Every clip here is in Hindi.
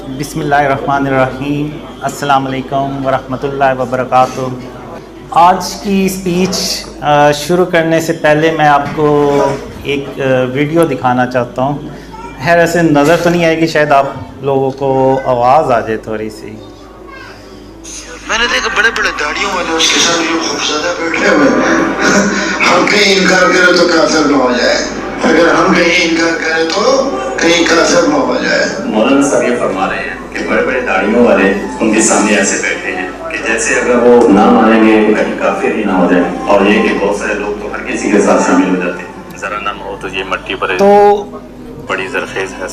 बिस्मिल्लाहिर्रहमानिर्रहीम। अस्सलाम वालेकुम वरहमतुल्लाहि वबरकातुह। आज की स्पीच शुरू करने से पहले मैं आपको एक वीडियो दिखाना चाहता हूँ। खैर ऐसे नज़र तो नहीं आएगी, शायद आप लोगों को आवाज़ आ जाए थोड़ी सी। मैंने देखा बड़े बड़े दाढ़ियों वाले उसके साथ जो खूबसूरत बैठे हुए हम कहीं इनकार करें तो काफिर न हो जाए, अगर हम कहीं इनकार करें तो कहीं काफिर न हो जाए। मौलाना साहब ये फरमा रहे हैं कि बड़े बड़े दाढ़ियों वाले उनके सामने ऐसे बैठे हैं कि जैसे अगर वो ना मानेंगे तो कहीं काफिर ही ना हो जाए, और ये कि बहुत सारे लोग तो हर किसी के साथ शामिल हो जाते हैं, जरा नम हो तो ये मट्टी पर तो बड़ी जरखेज है।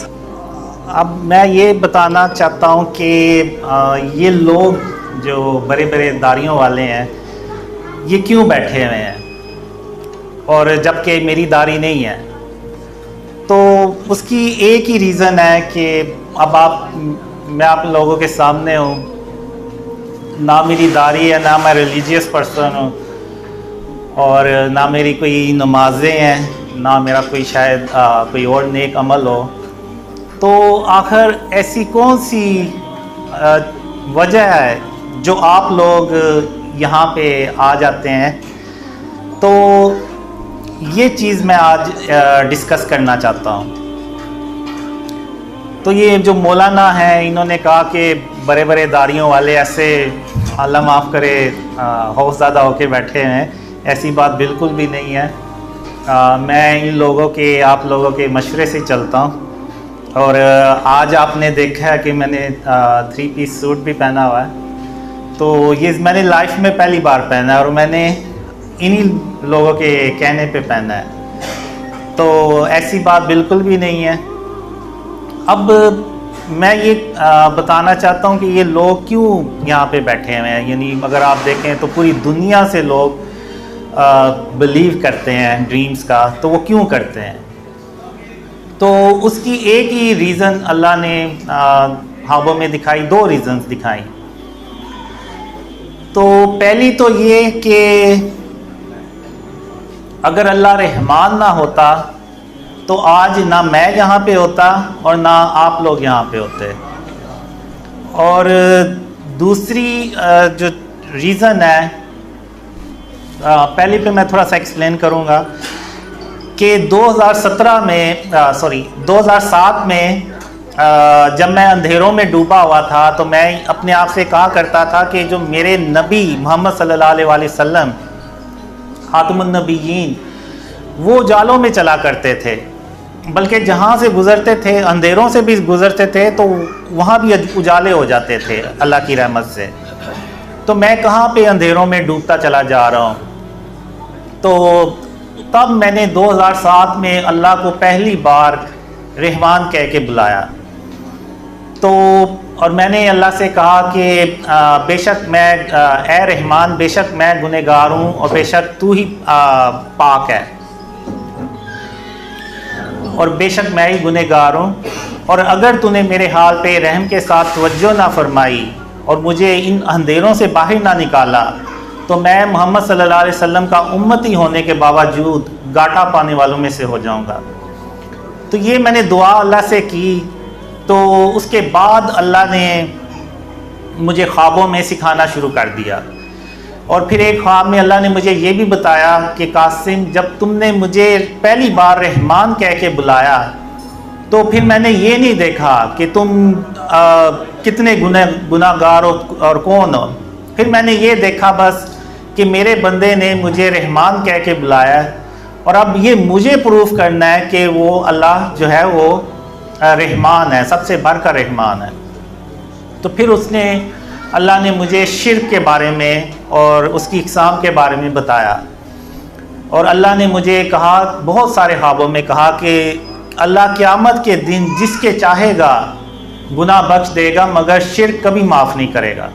अब मैं ये बताना चाहता हूँ कि ये लोग जो बड़े बड़े दाढ़ियों वाले हैं ये क्यों बैठे हुए हैं, और जबकि मेरी दाढ़ी नहीं है। तो उसकी एक ही रीज़न है कि अब मैं आप लोगों के सामने हूँ, ना मेरी दाढ़ी है, ना मैं रिलीजियस पर्सन हूँ, और ना मेरी कोई नमाज़ें हैं, ना मेरा कोई शायद कोई और नेक अमल हो। तो आखिर ऐसी कौन सी वजह है जो आप लोग यहाँ पे आ जाते हैं? तो ये चीज़ मैं आज डिस्कस करना चाहता हूँ। तो ये जो मौलाना हैं, इन्होंने कहा कि बड़े बड़े दाढ़ियों वाले ऐसे अल्लाह माफ़ करे खौफज़दा होके बैठे हैं। ऐसी बात बिल्कुल भी नहीं है। मैं इन लोगों के आप लोगों के मशवरे से चलता हूँ, और आज आपने देखा है कि मैंने 3 पीस सूट भी पहना हुआ है। तो ये मैंने लाइफ में पहली बार पहना है, और मैंने इन्हीं लोगों के कहने पे पहना है। तो ऐसी बात बिल्कुल भी नहीं है। अब मैं ये बताना चाहता हूँ कि ये लोग क्यों यहाँ पे बैठे हुए हैं। यानी अगर आप देखें तो पूरी दुनिया से लोग बिलीव करते हैं ड्रीम्स का, तो वो क्यों करते हैं? तो उसकी एक ही रीज़न अल्लाह ने ख्वाबों में दिखाई, 2 रीज़न्स दिखाई। तो पहली तो ये कि अगर अल्लाह रहमान ना होता तो आज ना मैं यहाँ पे होता और ना आप लोग यहाँ पे होते। और दूसरी जो रीज़न है, पहले पे मैं थोड़ा सा एक्सप्लेन करूँगा कि 2007 में जब मैं अंधेरों में डूबा हुआ था तो मैं अपने आप से कहा करता था कि जो मेरे नबी मोहम्मद सल्लल्लाहु अलैहि वसल्लम खातमुन नबीयीन, वो जालों में चला करते थे, बल्कि जहाँ से गुज़रते थे अंधेरों से भी गुज़रते थे तो वहाँ भी उजाले हो जाते थे अल्लाह की रहमत से। तो मैं कहाँ पे अंधेरों में डूबता चला जा रहा हूँ। तो तब मैंने 2007 में अल्लाह को पहली बार रहमान कह के बुलाया। तो और मैंने अल्लाह से कहा कि बेशक मैं ए रहमान, बेशक मैं गुनहगार हूँ और बेशक तू ही पाक है, और बेशक मैं ही गुनहगार हूँ, और अगर तूने मेरे हाल पे रहम के साथ तवज्जो ना फरमाई और मुझे इन अंधेरों से बाहर ना निकाला तो मैं मोहम्मद सल्लल्लाहु अलैहि वसल्लम का उम्मती होने के बावजूद घाटा पाने वालों में से हो जाऊँगा। तो ये मैंने दुआ अल्लाह से की। तो उसके बाद अल्लाह ने मुझे ख्वाबों में सिखाना शुरू कर दिया, और फिर एक ख्वाब में अल्लाह ने मुझे ये भी बताया कि कासिम, जब तुमने मुझे पहली बार रहमान कह के बुलाया तो फिर मैंने ये नहीं देखा कि तुम कितने गुनाहगार हो और कौन हो। फिर मैंने ये देखा बस कि मेरे बंदे ने मुझे रहमान कह के बुलाया, और अब ये मुझे प्रूफ करना है कि वो अल्लाह जो है वो रहमान है, सबसे बढ़कर रहमान है। तो फिर अल्लाह ने मुझे शिर्क के बारे में और उसकी इक़साम के बारे में बताया, और अल्लाह ने मुझे कहा, बहुत सारे ख्वाबों में कहा कि अल्लाह क़यामत के दिन जिसके चाहेगा गुनाह बख्श देगा, मगर शिर्क कभी माफ़ नहीं करेगा।